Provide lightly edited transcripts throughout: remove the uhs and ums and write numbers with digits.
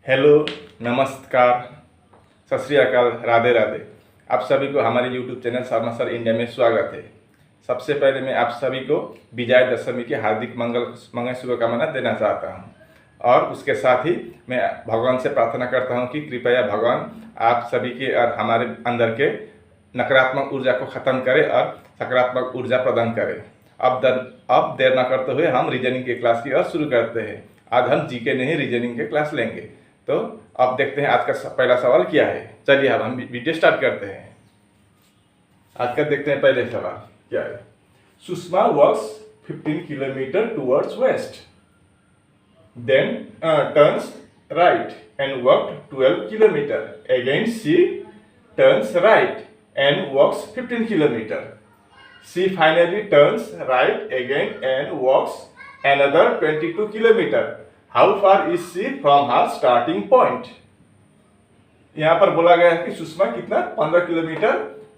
Hello, नमस्कार, सत श्री अकाल, राधे राधे। आप सभी को हमारे YouTube channel Sharma sir India में स्वागत है। सबसे पहले मैं आप सभी को विजय दशमी की हार्दिक मंगल शुभकामना देना चाहता हूं और उसके साथ ही मैं भगवान से प्रार्थना करता हूं कि कृपया भगवान आप सभी के और हमारे अंदर के नकारात्मक ऊर्जा को ख़त्म करे और सकारात्मक ऊर्जा प्रदान करे। अब देर न करते हुए हम रीजनिंग के क्लास की ओर शुरू करते हैं। आज हम जीके नहीं रीजनिंग के क्लास लेंगे। तो अब देखते हैं आज का पहला सवाल क्या है। चलिए अब हम वीडियो स्टार्ट करते हैं। आज का देखते हैं पहले सवाल क्या है। Sushma walks 15 kilometres towards west, then turns right and walked 12 kilometres. Again she turns right and walks 15 kilometer. She finally turns right again and walks another 22 kilometer. How far is she from her starting point? यहाँ पर बोला गया है कि सुषमा कितना 15 kilometre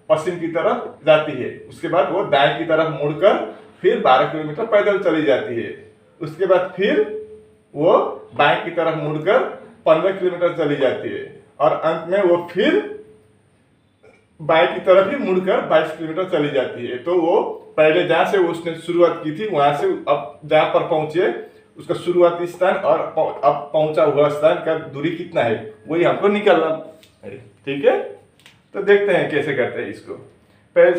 पश्चिम की तरफ जाती है। उसके बाद वो दाएं की तरफ मुड़कर फिर 12 किलोमीटर पैदल चली जाती है। उसके बाद फिर वो बाएं की तरफ मुड़कर 15 किलोमीटर चली जाती है और अंत में वो फिर बाइक की तरफ ही मुड़कर 22 किलोमीटर चली जाती है। तो वो पहले जहाँ से उसने शुरुआत की थी वहां से अब जहाँ पर पहुंचे उसका शुरुआती स्थान और अब पहुंचा हुआ स्थान का दूरी कितना है वही हमको निकालना है। ठीक है, तो देखते हैं कैसे करते हैं इसको।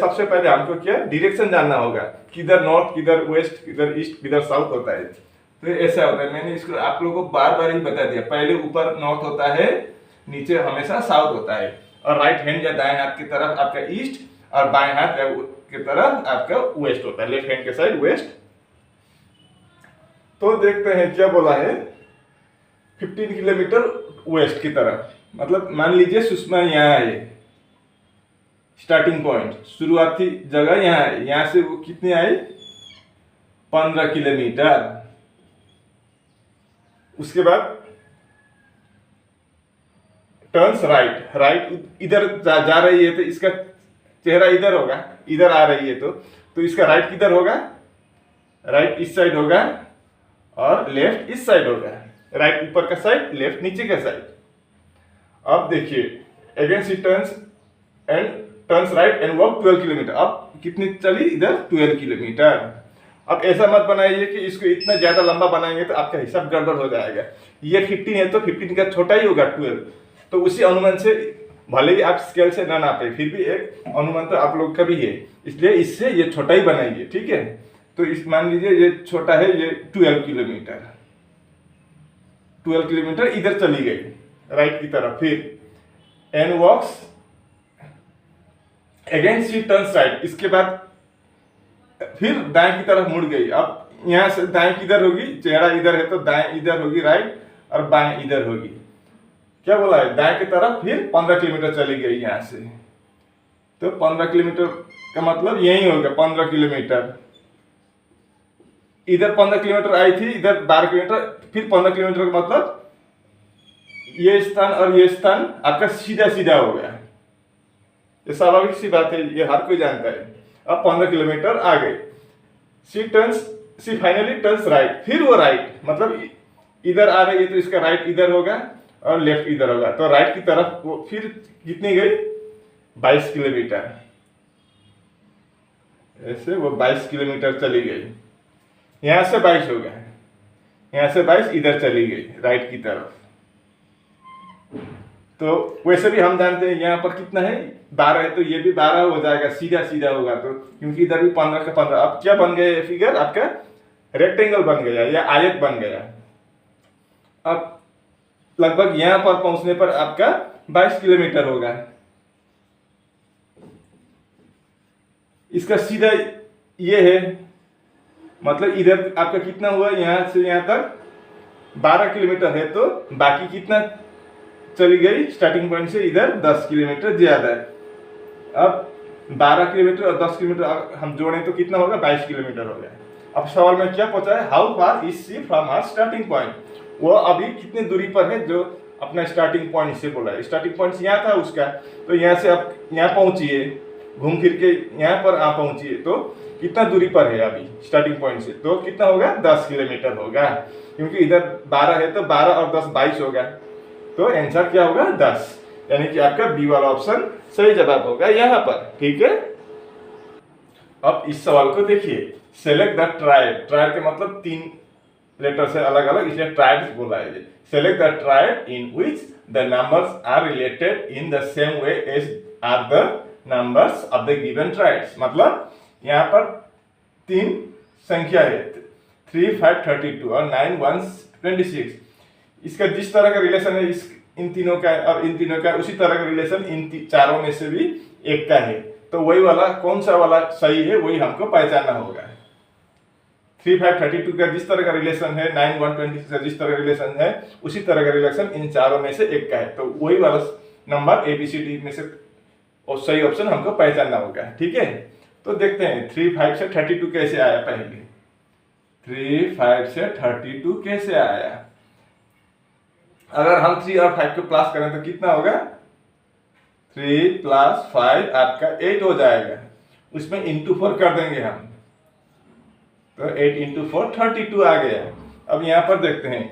सबसे पहले हमको क्या डायरेक्शन जानना होगा, किधर नॉर्थ, किधर वेस्ट, किधर ईस्ट, किधर साउथ होता है। तो ऐसा होता है, मैंने इसको आप लोगों को बार बार ही बता दिया। पहले ऊपर नॉर्थ होता है, नीचे हमेशा साउथ होता है और राइट हैंड या दाएं हाथ की तरफ आपका ईस्ट और बाएं हाथ की तरफ आपका वेस्ट होता है, लेफ्ट हैंड के साइड वेस्ट। तो देखते हैं क्या बोला है। 15 किलोमीटर वेस्ट की तरफ, मतलब मान लीजिए सुषमा यहाँ है, स्टार्टिंग पॉइंट शुरुआती जगह यहाँ है। यहाँ से वो कितनी आई 15 किलोमीटर। उसके बाद टर्न्स राइट, राइट इधर जा रही है तो इसका चेहरा इधर होगा, इधर आ रही है तो इसका राइट किधर होगा, राइट इस साइड होगा और लेफ्ट इस साइड होगा। राइट ऊपर का साइड, लेफ्ट नीचे का साइड। अब देखिए again she turns right and walk 12 kilometres. अब कितनी चली इधर 12 किलोमीटर। अब ऐसा मत बनाइए कि इसको इतना ज्यादा लंबा बनाएंगे तो आपका हिसाब गड़बड़ हो जाएगा। ये 15 है तो 15 का छोटा ही होगा 12। तो उसी अनुमान से भले ही आप स्केल से ना नापे फिर भी एक अनुमान तो आप लोग का भी है, इसलिए इससे ये छोटा ही बनाइए। ठीक है, तो इस मान लीजिए ये छोटा है, ये 12 किलोमीटर। 12 किलोमीटर इधर चली गई राइट की तरफ। फिर and walks again she turns right. इसके बाद फिर दाएं की तरफ मुड़ गई। अब यहाँ से दाएं किधर होगी, चेहरा इधर है तो दाएं इधर होगी राइट और बाएं इधर होगी। क्या बोला है, दाएं की तरफ फिर 15 किलोमीटर चली गई यहाँ से। तो 15 किलोमीटर का मतलब यही होगा 15 किलोमीटर। इधर 15 किलोमीटर आई थी, इधर 12 किलोमीटर, फिर 15 किलोमीटर का मतलब ये स्थान और ये स्थान आपका सीधा सीधा हो गया। ये स्वाभाविक सी बात है, ये हर कोई जानता है। अब 15 किलोमीटर आ गए। She finally turns right. फिर वो राइट मतलब इधर आ रही है तो इसका राइट इधर होगा और लेफ्ट इधर होगा। तो राइट की तरफ वो फिर कितनी गई 22 किलोमीटर। ऐसे वो 22 किलोमीटर चली गई। यहां से 22 हो गया, यहां से 22 इधर चली गई राइट की तरफ। तो वैसे भी हम जानते हैं यहाँ पर कितना है 12 है तो ये भी 12 हो जाएगा, सीधा सीधा होगा। तो क्योंकि इधर भी 15 का 15। अब क्या बन गया फिगर आपका, रेक्टेंगल बन गया या आयत बन गया। अब लगभग यहां पर पहुंचने पर आपका 22 किलोमीटर होगा। इसका सीधा ये है, मतलब इधर आपका कितना हुआ, यहां से यहां तक 12 किलोमीटर है तो बाकी कितना चली गई स्टार्टिंग पॉइंट से इधर 10 किलोमीटर ज्यादा है। अब 12 किलोमीटर और 10 किलोमीटर हम जोड़ें तो कितना होगा 22 किलोमीटर हो गया। अब सवाल में क्या पूछा है, how far is she from her starting point. वो अभी कितनी दूरी पर है जो अपना स्टार्टिंग पॉइंट से बोला है। स्टार्टिंग पॉइंट यहाँ था उसका, तो यहाँ से आप यहाँ पहुंचिए, घूम फिर के यहाँ पर आप पहुंचिए तो कितना दूरी पर है अभी स्टार्टिंग पॉइंट से, तो कितना होगा 10 किलोमीटर होगा। क्योंकि इधर 12 है तो 12 और 10 22 होगा। तो आंसर क्या होगा 10, यानी कि आपका बी वाला ऑप्शन सही जवाब होगा यहाँ पर। ठीक है, अब इस सवाल को देखिए, सेलेक्ट द ट्राइब, ट्राइब के मतलब 3 लेटर से अलग अलग, इसलिए ट्राइब्स बोला है। Select the tribe in which the numbers are related in the same way as are the numbers of the given tribes. मतलब यहाँ पर 3 संख्या है, 3, 5, 32 और 9, 1, 26। इसका जिस तरह का रिलेशन है इन तीनों का और इन तीनों का, उसी तरह का रिलेशन इन चारों में से भी एक का है। तो वही वाला कौन सा वाला सही है वही हमको पहचानना होगा। 3, 5, 32 का जिस तरह का रिलेशन है, 9, 1, 26 का जिस तरह का रिलेशन है, उसी तरह का रिलेशन इन चारों में से एक का है। तो वही वाला नंबर ABCD में से और सही ऑप्शन हमको पहचानना होगा। ठीक है, तो देखते हैं 3, 5 से 32 कैसे आया। पहले 3, 5 से 32 कैसे आया। अगर हम 3 और 5 को प्लस करें तो कितना होगा, 3 + 5 आपका 8 हो जाएगा। उसमें इंटू 4 कर देंगे हम, तो 8 × 4 32 आ गया। अब यहाँ पर देखते हैं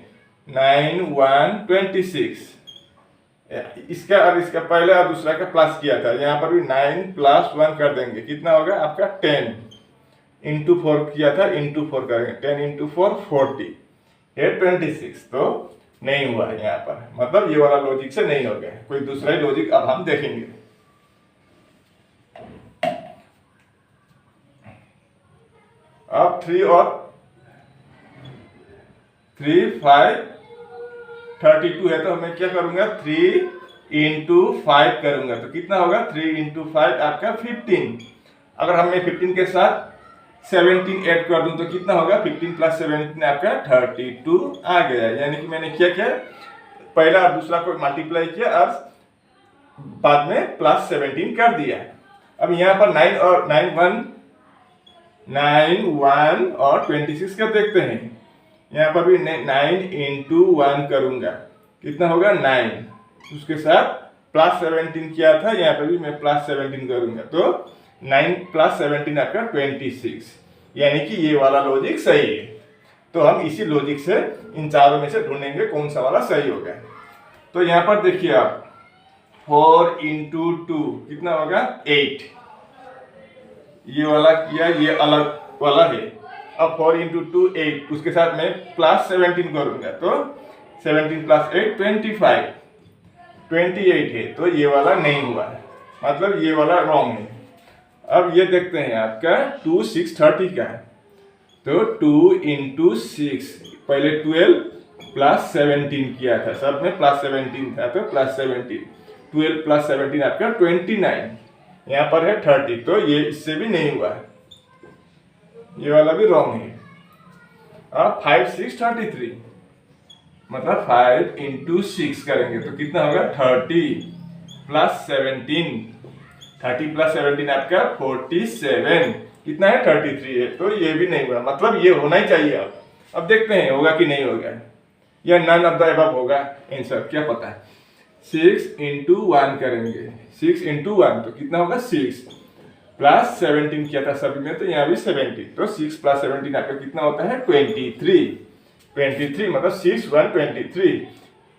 9, 1, 26, इसका और इसका पहले और दूसरा का प्लस किया था, यहाँ पर भी 9 + 1 कर देंगे, कितना होगा आपका 10 × 4 किया था, × 4 करेंगे, 10 × 4 40, 8 26, तो नहीं हुआ है यहाँ पर। मतलब ये वाला लॉजिक से नहीं हो गया, कोई दूसरा ही लॉजिक अब हम देखेंगे। अब 3 और 3, 5, 32 है, तो मैं क्या करूंगा 3 × 5 करूंगा, तो कितना होगा 3 × 5 आपका 15। अगर हम 15 के साथ 17 ऐड कर दूं तो कितना होगा, 15 + 17 आपका 32 आ गया। यानी कि मैंने क्या किया, पहला और दूसरा को मल्टीप्लाई किया और बाद में +17 कर दिया। अब यहाँ पर 9 और 9, 1 और 26 का देखते हैं। यहाँ पर भी 9 × 1 करूंगा, कितना होगा 9, उसके साथ +17 किया था, यहाँ पर भी मैं +17 करूंगा, तो 9 + 17 आपका 26। यानी कि ये वाला लॉजिक सही है। तो हम इसी लॉजिक से इन चारों में से ढूंढेंगे कौन सा वाला सही होगा। तो यहाँ पर देखिए आप 4 × 2 कितना होगा 8, ये वाला किया, ये अलग वाला है। अब 4 × 2 8, उसके साथ मैं +17 करूंगा, तो 17 + 8 25, 28 है, तो ये वाला नहीं हुआ, मतलब ये वाला रॉन्ग है। अब ये देखते हैं आपका 2, 6, 30 का है, तो 2 × 6, पहले 12 + 17 किया था, सब में +17 था, तो +17, 12 + 17 आपका 29, यहाँ पर है 30, तो ये इससे भी नहीं हुआ, ये वाला भी रॉन्ग है। अब 5, 6, 33, मतलब 5 × 6 करेंगे तो कितना होगा 30 + 17, 30 + 17 आपका 47, कितना है 33 है, तो ये भी नहीं हुआ, मतलब ये होना ही चाहिए। अब देखते हैं होगा कि नहीं होगा, या नन ऑफ द अबव होगा आंसर, क्या पता है। 6 × 1 करेंगे, 6 × 1 तो कितना होगा 6 + 17 किया था सभी में, तो यहाँ भी 17, तो 6 + 17 आपका कितना होता है 23, 23 मतलब 6, 1, 23,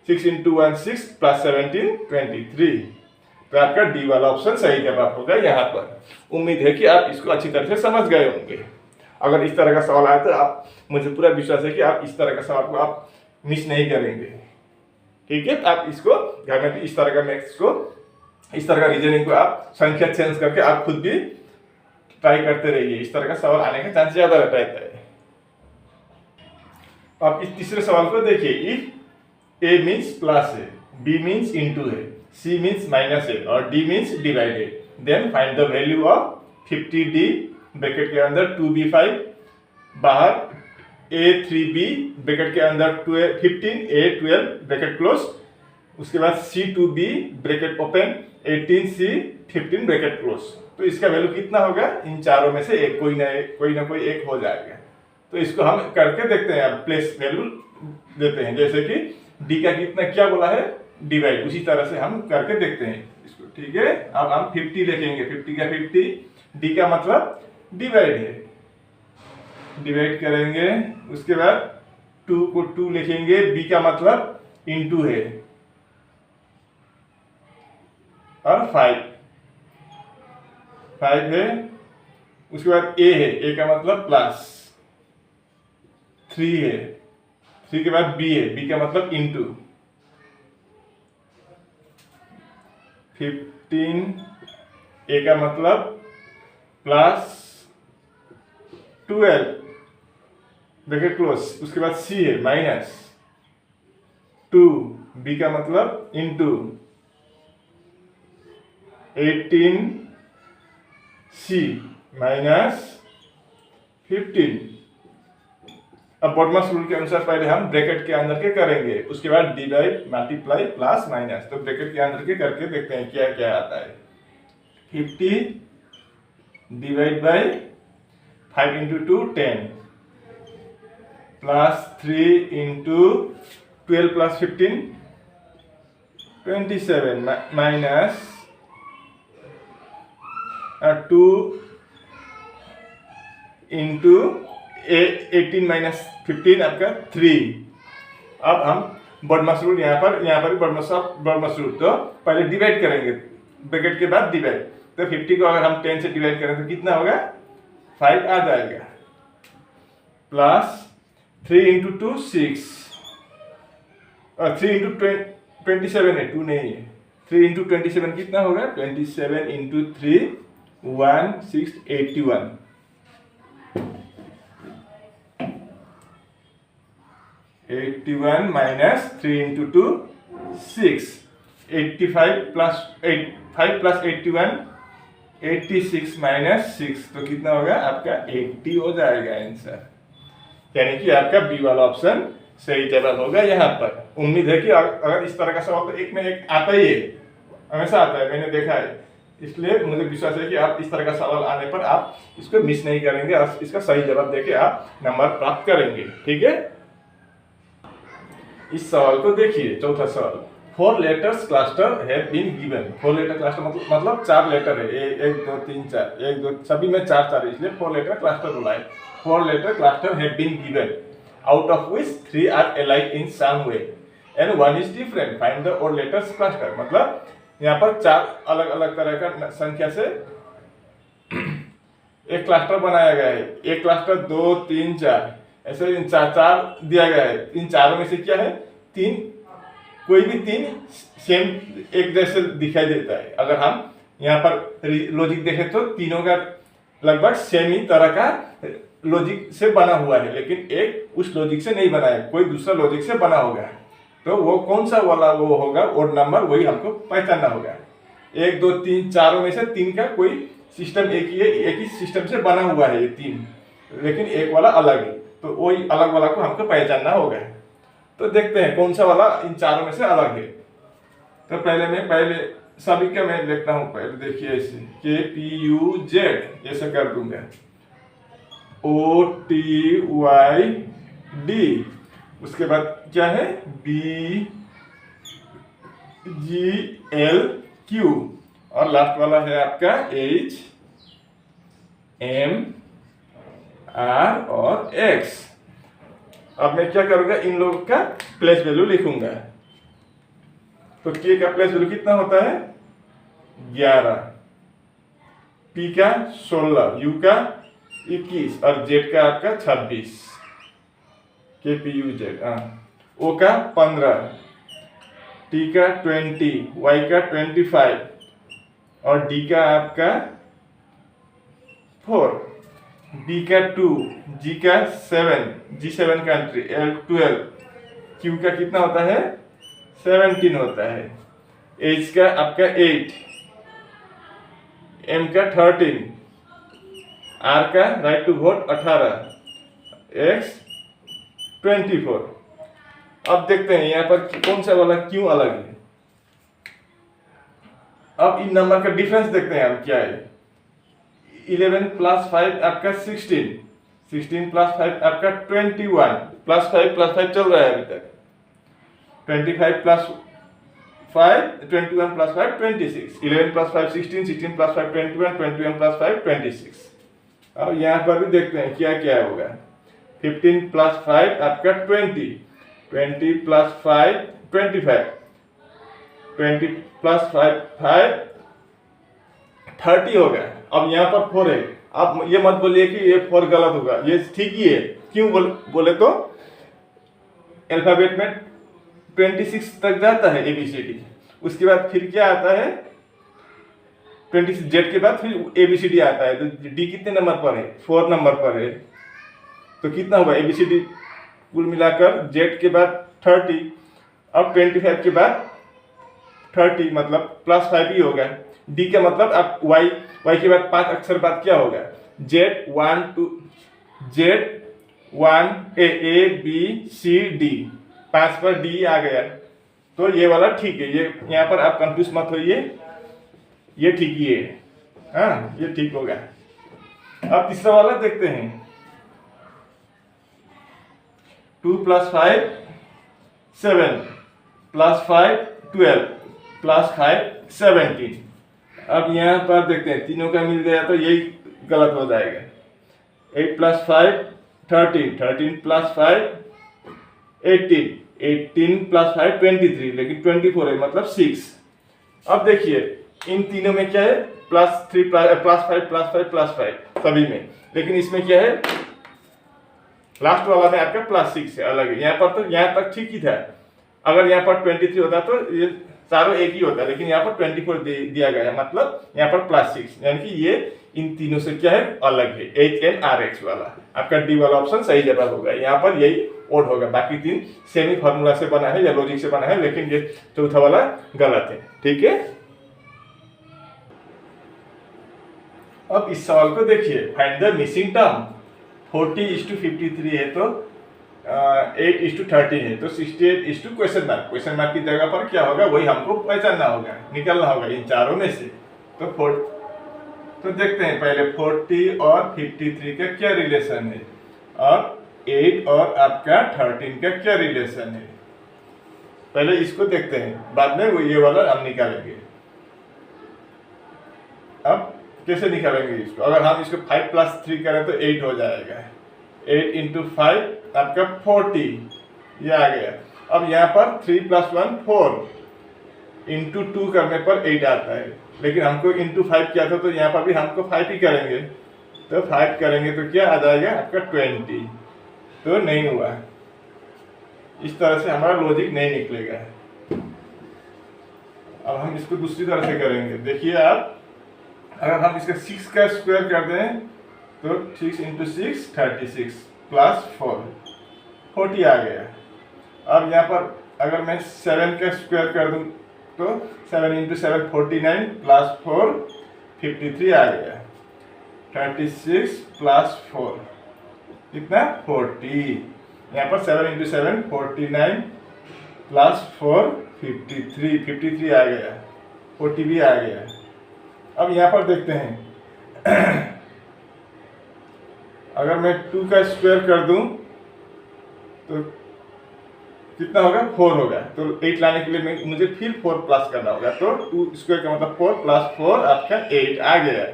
6 × 1 6 + 17 23, तो आपका डी वाला ऑप्शन सही जवाब होगा यहाँ पर। उम्मीद है कि आप इसको अच्छी तरह से समझ गए होंगे। अगर इस तरह का सवाल आए तो आप, मुझे पूरा विश्वास है कि आप इस तरह का सवाल को आप मिस नहीं करेंगे। ठीक है, आप इसको घर में भी इस तरह का मैथ्स को, इस तरह का रीजनिंग को आप संख्या चेंज करके आप खुद भी ट्राई करते रहिए, इस तरह का सवाल आने का चांस ज्यादा रहता है। अब इस तीसरे सवाल को देखिए, इफ ए मीन्स प्लस है, बी मीन्स इंटू है, सी मीन्स माइनस है और D means divided, then find the value of 50D bracket के अंदर 2B5 बाहर A3B ब्रैकेट के अंदर 15 A12 ब्रैकेट क्लोज, उसके बाद C2B bracket open 18C 15 bracket close. तो इसका वैल्यू कितना होगा, इन चारों में से एक, कोई ना कोई एक हो जाएगा। तो इसको हम करके देखते हैं, अब प्लेस वैल्यू देते हैं, जैसे कि डी का कितना क्या बोला है डिवाइड, उसी तरह से हम करके देखते हैं इसको। ठीक है, अब हम 50 लिखेंगे, 50 का 50, डी का मतलब डिवाइड है, डिवाइड करेंगे, उसके बाद 2 को 2 लिखेंगे, बी का मतलब इनटू है, और 5 है। उसके बाद ए है, ए का मतलब प्लस, 3 है, 3 के बाद बी है, बी का मतलब इंटू, 15 ए का मतलब प्लस 12 ब्रैकेट क्लोज। उसके बाद सी है माइनस 2, बी का मतलब इंटू 18 सी माइनस 15। अब बॉडमास रूल के अनुसार पहले हम ब्रैकेट के अंदर के करेंगे, उसके बाद डिवाइड, मल्टीप्लाई, प्लस, माइनस। तो ब्रैकेट के अंदर के करके देखते हैं क्या क्या आता है। 50 divide by 5 into 2 10 plus 3 into 12 plus 15 27 minus 2 into 18 minus 15 आपका 3। अब हम बॉडमास रूल यहाँ पर भी बॉडमास रूल। तो पहले डिवाइड करेंगे, ब्रैकेट के बाद डिवाइड। तो 50 को अगर हम 10 से डिवाइड करें तो कितना होगा, 5 आ जाएगा, प्लस 3 इंटू 2 6, और 3 इंटू 27 है, 2 नहीं है। 3 इंटू 27 कितना होगा, 27 into 3 1681। 81 minus 3 into 2 6, 85 plus 5 plus 81 86 minus 6, तो कितना होगा आपका 80 हो जाएगा आंसर। यानी कि आपका बी वाला ऑप्शन सही जवाब होगा यहाँ पर। उम्मीद है कि अगर इस तरह का सवाल तो एक में एक आता ही है, हमेशा आता है, मैंने देखा है। इसलिए मुझे विश्वास है कि आप इस तरह का सवाल आने पर आप इसको मिस नहीं करेंगे और इसका सही जवाब देके आप नंबर प्राप्त करेंगे। ठीक है, इस सवाल को देखिए। चौथा सवाल, 4 letters cluster have been given. 4 letter cluster मतलब 4 लेटर है, 1 2 3 4, 1 2 सभी में 4 4 है, इसलिए 4 लेटर क्लस्टर बोला है। 4 letter cluster have been given out of which 3 are alike in some way and 1 is different. Find the odd letters cluster। मतलब यहाँ पर 4 अलग अलग तरह का संख्या से एक क्लस्टर बनाया गया है। एक क्लस्टर 2 3 4 ऐसे इन 4 दिया गया है। इन चारों में से क्या है, 3, कोई भी 3 सेम एक जैसे दिखाई देता है। अगर हम यहाँ पर लॉजिक देखें तो तीनों का लगभग सेम ही तरह का लॉजिक से बना हुआ है, लेकिन एक उस लॉजिक से नहीं बना है, कोई दूसरा लॉजिक से बना होगा। तो वो कौन सा वाला वो होगा, और नंबर वही हमको पहचानना होगा। 1 2 3 चारों में से 3 का कोई सिस्टम एक ही है, एक ही सिस्टम से बना हुआ है ये 3, लेकिन एक वाला अलग है। तो वही अलग वाला को हमको पहचानना होगा। तो देखते हैं कौन सा वाला इन चारों में से अलग है। तो पहले सभी का मैं लिखता हूँ। पहले देखिए ऐसे KPUZ ऐसे कर दूंगा, OTYD, उसके बाद क्या है BGLQ, और लास्ट वाला है आपका HMR और X। अब मैं क्या करूंगा, इन लोगों का प्लेस वैल्यू लिखूंगा। तो K का प्लेस वैल्यू कितना होता है 11, P का 16, U का 21 और Z का आपका 26, KPUZ। O का 15, T का 20, Y का 25 और D का आपका 4, B का 2, G का 7, G7 कंट्री, L 12, Q का कितना होता है 17 होता है, H का आपका 8, M का 13, R का राइट टू वोट 18, X 24। अब देखते हैं यहाँ पर कौन सा वाला क्यों अलग है। अब इन नंबर का डिफरेंस देखते हैं हम क्या है। 11 प्लस 5 आपका 16, 16 प्लस 5 आपका 21, प्लस 5 चल रहा है अभी तक, 25 plus 5 21 plus 5 26, 11 plus 5 16, 16 plus 5 21, 21 plus 5 26। अब यहाँ पर भी देखते हैं क्या क्या होगा। 15 प्लस 5 आपका 20, 20 प्लस 5 25, 20 प्लस 5 30 हो गया। अब यहाँ पर 4 है, आप ये मत बोलिए कि ये 4 गलत होगा, ये ठीक ही है। क्यों बोले तो अल्फाबेट में 26 तक जाता है ABCD, उसके बाद फिर क्या आता है 26, जेड के बाद फिर ABCD आता है। तो डी कितने नंबर पर है, 4 नंबर पर है। तो कितना होगा ABCD कुल मिलाकर, जेड के बाद 30, अब 25 के बाद 30 मतलब +5 ही होगा। डी का मतलब अब वाई के बाद 5 अक्षर बाद क्या होगा, Z1 A B C D, 5 पर डी आ गया। तो ये वाला ठीक है, ये यहाँ पर आप कंफ्यूज मत होइए, ये ठीक ही है। हाँ, ये ठीक होगा। अब तीसरा वाला देखते हैं। 2 + 5 7 + 5 12 + 5 17। अब यहाँ पर देखते हैं, तीनों का मिल गया तो यही गलत हो जाएगा। 8 + 5 13 13 + 5 18 18 + 5 23, लेकिन 24 है मतलब 6। अब देखिए इन तीनों में क्या है, +3 +5 +5 सभी में, लेकिन इसमें क्या है लास्ट वाला में आपका +6 है, अलग है। यहाँ पर तो यहाँ तक ठीक ही था, अगर यहाँ पर 23 होता तो ये चारों एक ही होता, लेकिन यहाँ पर 24 दिया गया है, मतलब यहाँ पर +6, यानी कि ये इन तीनों से क्या है अलग है। HNRX वाला आपका डी वाला ऑप्शन सही जवाब होगा। यहाँ पर यही ओड होगा, बाकी 3 सेमी फार्मूला से बना है या लॉजिक से बना है, लेकिन ये चौथा वाला गलत है। ठीक है, अब इस सवाल को देखिए, फाइंड द मिसिंग टर्म। 40:53 है तो 8:13 है तो 68 क्वेश्चन मार्क की जगह पर क्या होगा वही हमको पहचानना होगा, निकालना होगा इन चारों में से। तो देखते हैं पहले 40 और 53 का क्या रिलेशन है, और 8 और आपका 13 का क्या रिलेशन है। पहले इसको देखते हैं, बाद में वो ये वाला हम निकालेंगे। अब कैसे निकालेंगे इसको, अगर हम इसको 5 + 3 करें तो 8 हो जाएगा। 8 × 5 आपका 40, ये आ गया। अब यहाँ पर 3 + 1 4, × 2 करने पर 8 आता है, लेकिन हमको × 5 किया था तो यहाँ पर भी हमको 5 ही करेंगे। तो 5 करेंगे तो क्या आ जाएगा आपका 20, तो नहीं हुआ। इस तरह से हमारा लॉजिक नहीं निकलेगा। अब हम इसको दूसरी तरह से करेंगे। देखिए आप, अगर हम इसका 6 का स्क्वायर कर दें तो 6 × 6 36 +4 40 आ गया। अब यहाँ पर अगर मैं 7 का स्क्वायर कर दूं तो 7 × 7 49 +4 53 आ गया। 36 +4 कितना 40। यहाँ पर 7 × 7 49 +4 53 आ गया, 40 भी आ गया। अब यहाँ पर देखते हैं अगर मैं 2 का स्क्वायर कर दूं तो कितना होगा 4 होगा। तो 8 लाने के लिए मुझे फिर 4 प्लस करना होगा, तो 2 स्क्वायर का मतलब 4 + 4 आपका 8 आ गया।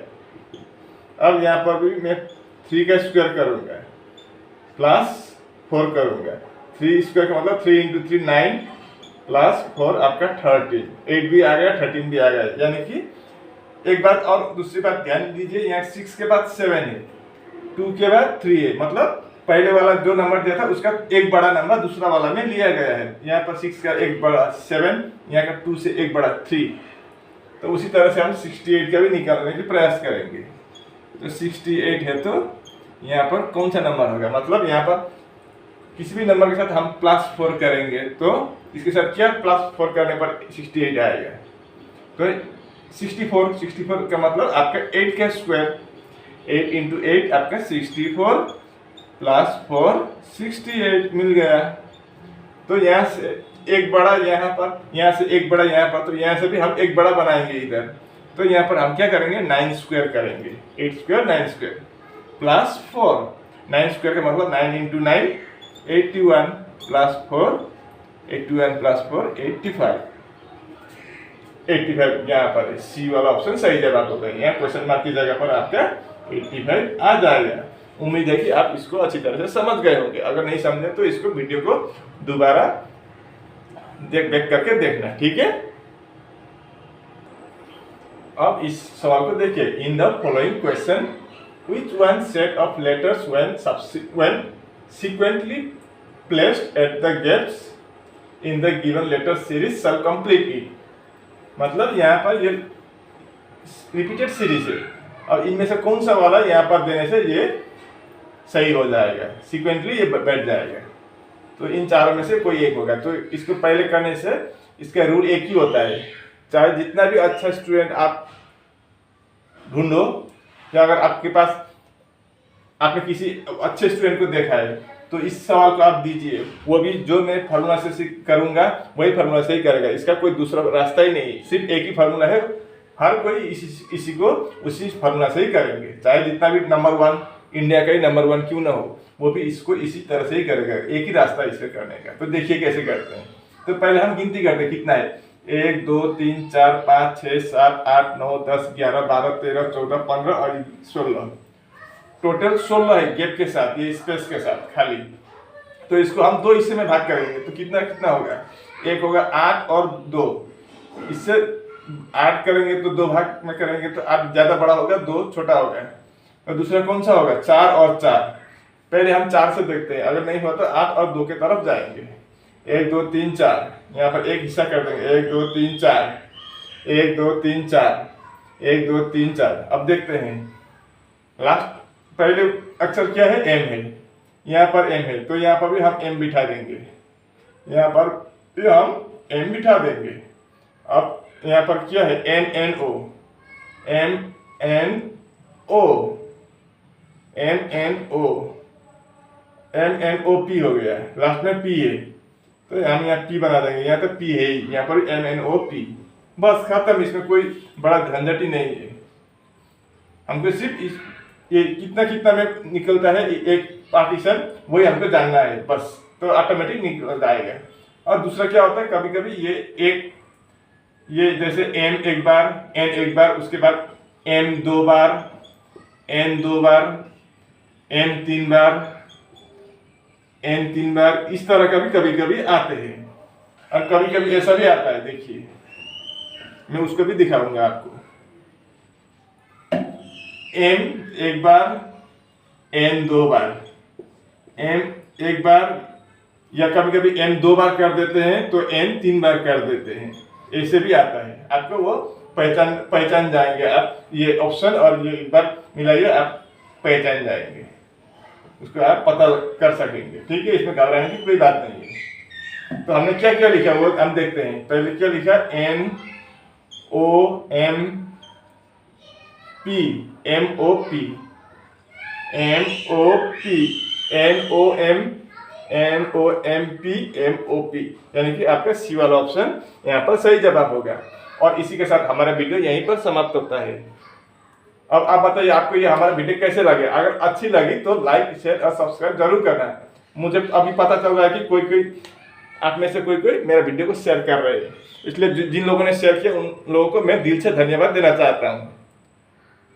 अब यहाँ पर भी मैं 3 का स्क्वायर करूँगा +4 करूँगा। 3 स्क्वायर का मतलब 3 × 3 9 +4 आपका 13, 8 भी आ गया 13 भी आ गया। यानी कि एक बात और दूसरी बात ध्यान दीजिए, यहाँ 6 के बाद 7 है, 2 के बाद 3 है, मतलब पहले वाला जो नंबर दिया था उसका एक बड़ा नंबर दूसरा वाला में लिया गया है। यहाँ पर 6 का एक बड़ा 7, यहाँ का 2 से एक बड़ा 3, तो उसी तरह से हम 68 का भी निकालने की प्रयास करेंगे। तो 68 है तो यहाँ पर कौन सा नंबर होगा, मतलब यहाँ पर किसी भी नंबर के साथ हम +4 करेंगे तो इसके साथ क्या +4 करने पर 68 आएगा। तो 64 का मतलब आपका 8 का स्क्वायर, 8 × 8 आपका 64 +4 68 मिल गया। तो यहाँ से एक बड़ा यहाँ पर, यहाँ से एक बड़ा यहाँ पर, तो यहाँ से भी हम एक बड़ा बनाएंगे इधर। तो यहाँ पर हम क्या करेंगे 9 स्क्वायर करेंगे, 8 स्क्वायर 9 स्क्वायर +4, 9 स्क्वायर का मतलब 9 × 9 81 +4 81 +4 85 यहाँ पर सी वाला ऑप्शन सही जवाब होगा। यहाँ क्वेश्चन मार्क की जगह पर आपका 85 आ जाएगा। उम्मीद है कि आप इसको अच्छी तरह से समझ गए होंगे। अगर नहीं समझे तो इसको वीडियो को दोबारा देख करके देखना, ठीक है। अब इस सवाल को देखिए, in the following question which one set of letters when sequentially placed at the gaps in the given letter series shall complete it। मतलब यहाँ पर ये रिपीटेड सीरीज है, अब इनमें से कौन सा वाला यहाँ पर देने से ये सही हो जाएगा, सीक्वेंटली ये बैठ जाएगा। तो इन चारों में से कोई एक होगा। तो इसको पहले करने से इसका रूल एक ही होता है, चाहे जितना भी अच्छा स्टूडेंट आप ढूंढो, या अगर आपके पास आपने किसी अच्छे स्टूडेंट को देखा है तो इस सवाल को आप दीजिए, वो भी जो मैं फार्मूला से करूंगा वही फार्मूला से ही करेगा, इसका कोई दूसरा रास्ता ही नहीं, सिर्फ एक ही फार्मूला है, हर कोई इसी को उसी फार्मूला से ही करेंगे, चाहे जितना भी नंबर 1 इंडिया का ही नंबर 1 क्यों ना हो, वो भी इसको इसी तरह से ही करेगा, एक ही रास्ता इसका करने का। तो देखिए कैसे करते हैं। तो पहले हम गिनती करते हैं, कितना है, 1 2 3 4 5 6 7 8 9 10 11 12 13 14 15 और 16, टोटल 16 है गैप के साथ, ये स्पेस के साथ खाली। तो इसको हम 2 हिस्से में भाग करेंगे, तो कितना कितना होगा, एक होगा 8 और 2, इससे 8 करेंगे तो 2 भाग में करेंगे तो 8 ज़्यादा बड़ा होगा, 2 छोटा होगा। और दूसरा कौन सा होगा, 4 और 4, पहले हम 4 से देखते हैं, अगर नहीं हुआ तो 8 और 2 के तरफ जाएंगे, 1 2 3 4, यहाँ पर एक हिस्सा कर देंगे, 1 2 3 4, 1 2 3 4, 1 2 3 4। अब देखते हैं लास्ट, पहले अक्षर क्या है, एम है, यहाँ पर एम है, तो यहाँ पर भी हम एम बिठा देंगे, यहाँ पर भी हम एम बिठा देंगे। अब यहाँ पर क्या है, M N O, M N O, M N O, M N O P हो गया, लास्ट में पी है, तो हम यहाँ पी बना देंगे, यहाँ तो पी है, यहाँ पर एम एन ओ पी, बस खत्म, इसमें कोई बड़ा झंझट ही नहीं है। हमको सिर्फ ये कितना कितना में निकलता है एक पार्टीशन, वही हमको जानना है बस, तो ऑटोमेटिक निकल जाएगा। और दूसरा क्या होता है, कभी कभी ये जैसे एम एक बार, एन एक बार, उसके बाद एम 2 बार, एन 2 बार, एम 3 बार, एन 3 बार, इस तरह का भी कभी कभी आते हैं। और कभी कभी ऐसा भी आता है, देखिए मैं उसको भी दिखाऊंगा आपको, एम एक बार, एन 2 बार, एम एक बार, या कभी कभी एम 2 बार कर देते हैं तो एन 3 बार कर देते हैं, ऐसे भी आता है। आपको वो पहचान जाएंगे आप, ये ऑप्शन और ये एक बार मिलाइए, आप पहचान जाएंगे, उसको आप पता कर सकेंगे, ठीक है, इसमें घबराने की कोई बात नहीं है। तो हमने क्या क्या लिखा वो हम देखते हैं। पहले क्या लिखा, N O M P, M O P, M O P, N O M, N O M P, M O P, यानी कि आपका सी वाला ऑप्शन यहाँ पर सही जवाब होगा। और इसी के साथ हमारा वीडियो यहीं पर समाप्त होता है। अब आप बताइए आपको ये हमारा वीडियो कैसे लगे, अगर अच्छी लगी तो लाइक शेयर और सब्सक्राइब जरूर करना। मुझे अभी पता चल रहा है कि कोई आप में से कोई मेरा वीडियो को शेयर कर रहे हैं, इसलिए जिन लोगों ने शेयर किया उन लोगों को मैं दिल से धन्यवाद देना चाहता हूँ।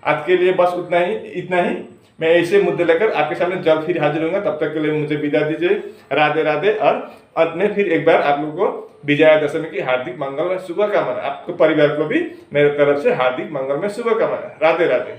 आज के लिए बस इतना ही। मैं ऐसे मुद्दे लेकर आपके सामने जल्द फिर हाजिर होऊंगा, तब तक के लिए मुझे विदा दीजिए। राधे राधे। और अंत में फिर एक बार आप लोगों को विजयादशमी की हार्दिक मंगलमय शुभकामना, आपके परिवार को भी मेरे तरफ से हार्दिक मंगलमय शुभकामना। राधे राधे।